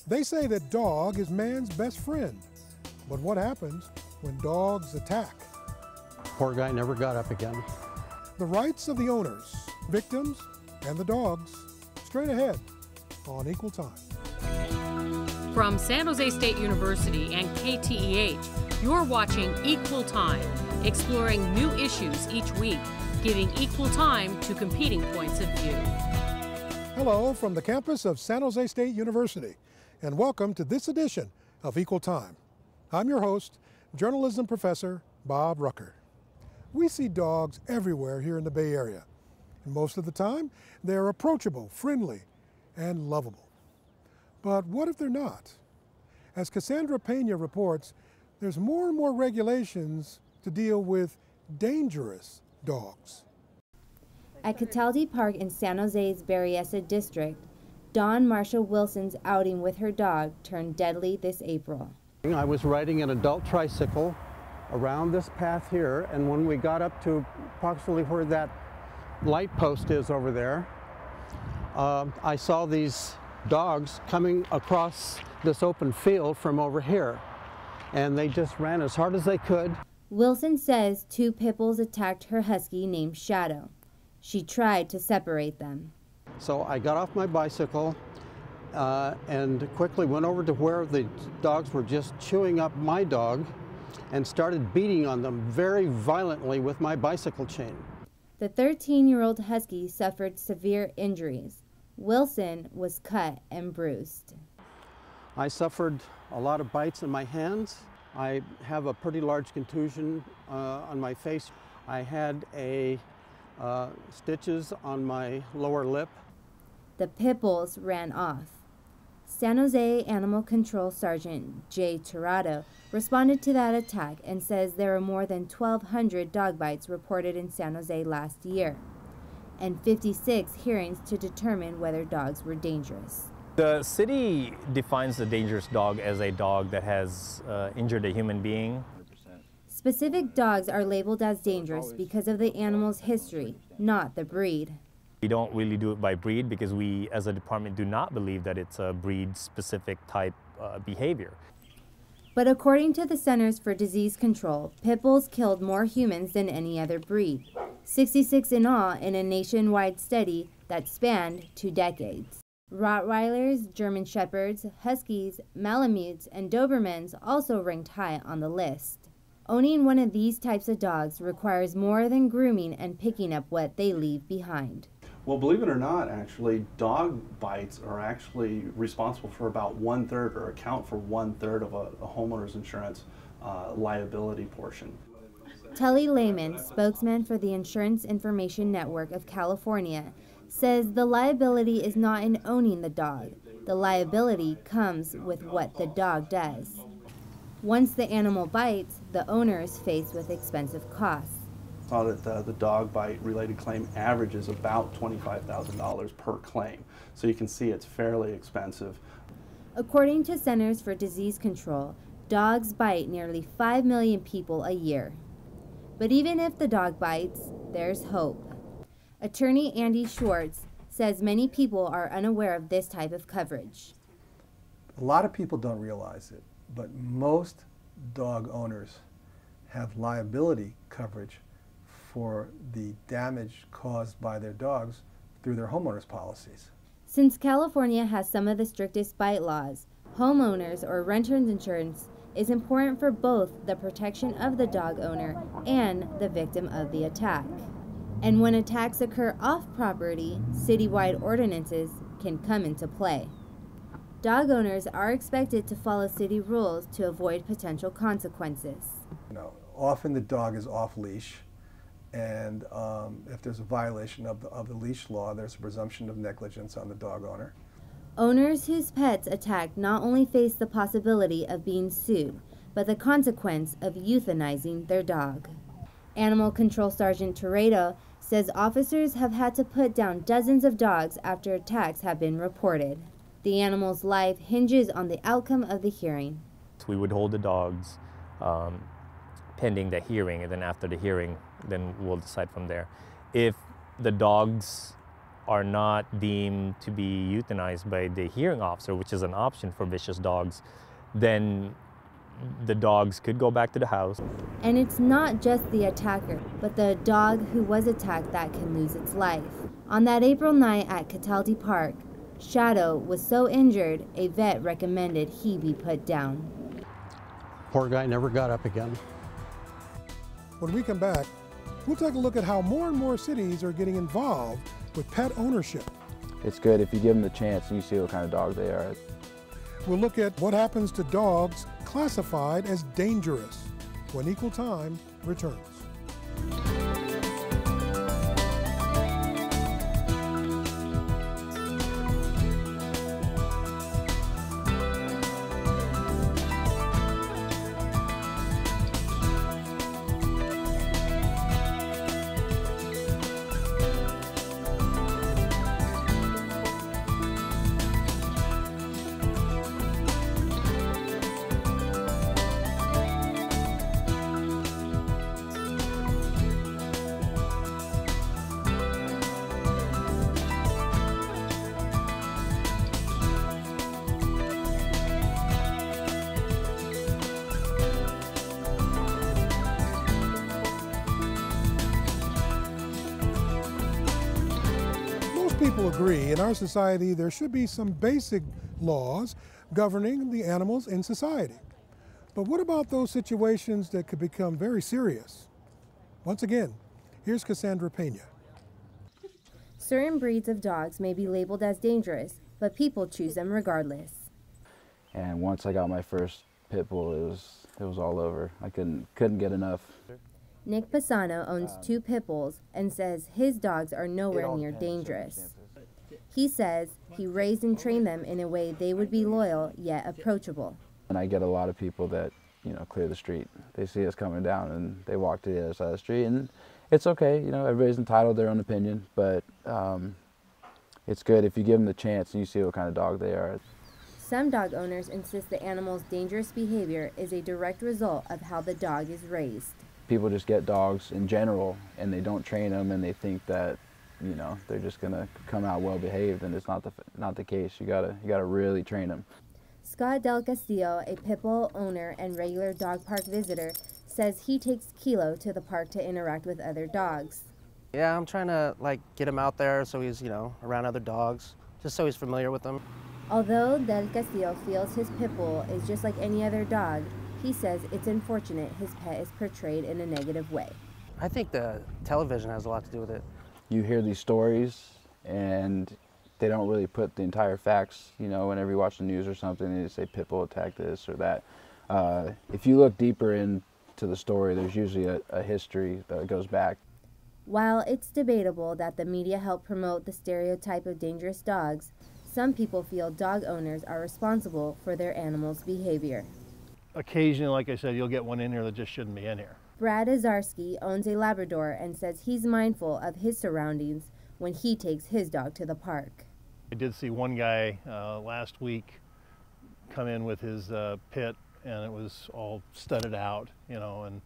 They say that dog is man's best friend. But what happens when dogs attack? Poor guy never got up again. The rights of the owners, victims, and the dogs, straight ahead on Equal Time. From San Jose State University and KTEH, you're watching Equal Time, exploring new issues each week, giving equal time to competing points of view. Hello from the campus of San Jose State University, and welcome to this edition of Equal Time. I'm your host, journalism professor Bob Rucker. We see dogs everywhere here in the Bay Area, and most of the time, they're approachable, friendly, and lovable. But what if they're not? As Kassandra Pena reports, there's more and more regulations to deal with dangerous dogs. At Cataldi Park in San Jose's Berryessa district, Dawn Marsha Wilson's outing with her dog turned deadly this April. I was riding an adult tricycle around this path here, and when we got up to approximately where that light post is over there, I saw these dogs coming across this open field from over here, and they just ran as hard as they could. Wilson says two pit bulls attacked her husky named Shadow. She tried to separate them. So I got off my bicycle and quickly went over to where the dogs were just chewing up my dog and started beating on them very violently with my bicycle chain. The 13-year-old husky suffered severe injuries. Wilson was cut and bruised. I suffered a lot of bites in my hands. I have a pretty large contusion on my face. I had stitches on my lower lip. The pit bulls ran off. San Jose Animal Control Sergeant Jay Tirado responded to that attack and says there were more than 1,200 dog bites reported in San Jose last year, and 56 hearings to determine whether dogs were dangerous. The city defines a dangerous dog as a dog that has injured a human being. Specific dogs are labeled as dangerous because of the animal's history, not the breed. We don't really do it by breed because we, as a department, do not believe that it's a breed-specific type behavior. But according to the Centers for Disease Control, pit bulls killed more humans than any other breed, 66 in all in a nationwide study that spanned 2 decades. Rottweilers, German Shepherds, Huskies, Malamutes, and Dobermans also ranked high on the list. Owning one of these types of dogs requires more than grooming and picking up what they leave behind. Well, believe it or not, actually, dog bites are actually responsible for about 1/3 or account for 1/3 of a homeowner's insurance liability portion. Tully Lehman, spokesman for the Insurance Information Network of California, says the liability is not in owning the dog. The liability comes with what the dog does. Once the animal bites, the owner is faced with expensive costs. Saw that the dog bite related claim averages about $25,000 per claim. So you can see it's fairly expensive. According to Centers for Disease Control, dogs bite nearly 5 million people a year. But even if the dog bites, there's hope. Attorney Andy Schwartz says many people are unaware of this type of coverage. A lot of people don't realize it, but most dog owners have liability coverage for the damage caused by their dogs through their homeowners policies. Since California has some of the strictest bite laws, homeowners or renters insurance is important for both the protection of the dog owner and the victim of the attack. And when attacks occur off property, citywide ordinances can come into play. Dog owners are expected to follow city rules to avoid potential consequences. Often the dog is off leash, and if there's a violation of the leash law, there's a presumption of negligence on the dog owner. Owners whose pets attacked not only face the possibility of being sued, but the consequence of euthanizing their dog. Animal Control Sergeant Tirado says officers have had to put down dozens of dogs after attacks have been reported. The animal's life hinges on the outcome of the hearing. We would hold the dogs pending the hearing, and then after the hearing, then we'll decide from there. If the dogs are not deemed to be euthanized by the hearing officer, which is an option for vicious dogs, then the dogs could go back to the house. And it's not just the attacker, but the dog who was attacked that can lose its life. On that April night at Cataldi Park, Shadow was so injured, a vet recommended he be put down. Poor guy never got up again. When we come back, we'll take a look at how more and more cities are getting involved with pet ownership. It's good if you give them the chance and you see what kind of dog they are. We'll look at what happens to dogs classified as dangerous when Equal Time returns. People agree in our society there should be some basic laws governing the animals in society. But what about those situations that could become very serious? Once again, here's Kassandra Pena. Certain breeds of dogs may be labeled as dangerous, but people choose them regardless. And once I got my first pit bull, it was all over. I couldn't get enough. Nick Pisano owns 2 pit bulls and says his dogs are nowhere near dangerous. He says he raised and trained them in a way they would be loyal yet approachable. And I get a lot of people that, clear the street. They see us coming down and they walk to the other side of the street, and it's okay, everybody's entitled to their own opinion, but it's good if you give them the chance and you see what kind of dog they are. Some dog owners insist the animal's dangerous behavior is a direct result of how the dog is raised. People just get dogs in general and they don't train them and they think that, they're just gonna come out well behaved, and it's not the case. You gotta really train them. Scott Del Castillo, a pit bull owner and regular dog park visitor, says he takes Kilo to the park to interact with other dogs. Yeah, I'm trying to get him out there so he's, around other dogs, just so he's familiar with them. Although Del Castillo feels his pit bull is just like any other dog, he says it's unfortunate his pet is portrayed in a negative way. I think the television has a lot to do with it. You hear these stories and they don't really put the entire facts, whenever you watch the news or something, they just say pit bull attacked this or that. If you look deeper into the story, there's usually a history that goes back. While it's debatable that the media help promote the stereotype of dangerous dogs, some people feel dog owners are responsible for their animals' behavior. Occasionally, like I said, you'll get one in here that just shouldn't be in here. Brad Azarski owns a Labrador and says he's mindful of his surroundings when he takes his dog to the park. I did see one guy last week come in with his pit, and it was all studded out, and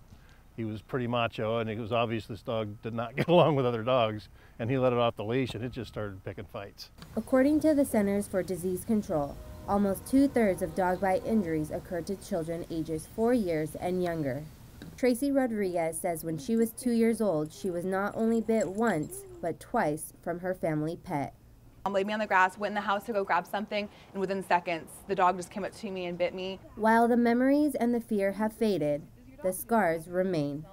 he was pretty macho, and it was obvious this dog did not get along with other dogs, and he let it off the leash and it just started picking fights. According to the Centers for Disease Control, almost 2/3 of dog bite injuries occur to children ages 4 years and younger. Tracy Rodriguez says when she was 2 years old, she was not only bit once, but twice from her family pet. Mom laid me on the grass, went in the house to go grab something, and within seconds, the dog just came up to me and bit me. While the memories and the fear have faded, the scars remain.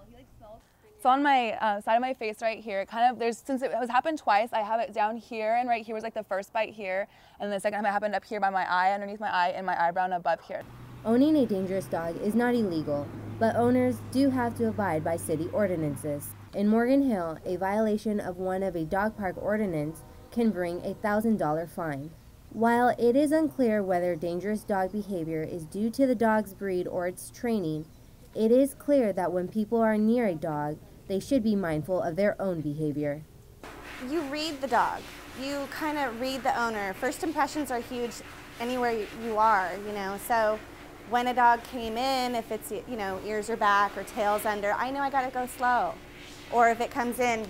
So on my side of my face right here, since it has happened twice, I have it down here, and right here was like the first bite here, and the second time it happened up here by my eye, underneath my eye, and my eyebrow and above here. Owning a dangerous dog is not illegal, but owners do have to abide by city ordinances. In Morgan Hill, a violation of one of a dog park ordinance can bring a $1,000 fine. While it is unclear whether dangerous dog behavior is due to the dog's breed or its training, it is clear that when people are near a dog, they should be mindful of their own behavior. You read the dog. You kind of read the owner. First impressions are huge anywhere you are, so when a dog came in, if it's, ears are back or tail's under, I know I gotta go slow. Or if it comes in,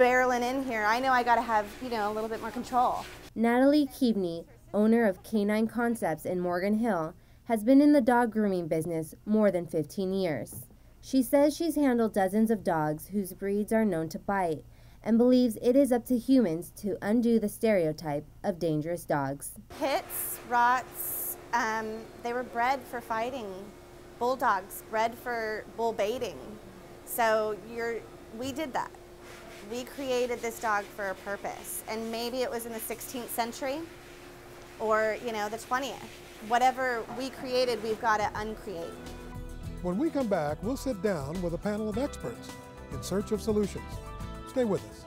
barreling in here, I know I got to have, you know, a little bit more control. Natalie Keaveney, owner of Canine Concepts in Morgan Hill, has been in the dog grooming business more than 15 years. She says she's handled dozens of dogs whose breeds are known to bite and believes it is up to humans to undo the stereotype of dangerous dogs. Pits, rots, they were bred for fighting. Bulldogs, bred for bull baiting. So we did that. We created this dog for a purpose, and maybe it was in the 16th century or, you know, the 20th. Whatever we created, we've got to uncreate. When we come back, we'll sit down with a panel of experts in search of solutions. Stay with us.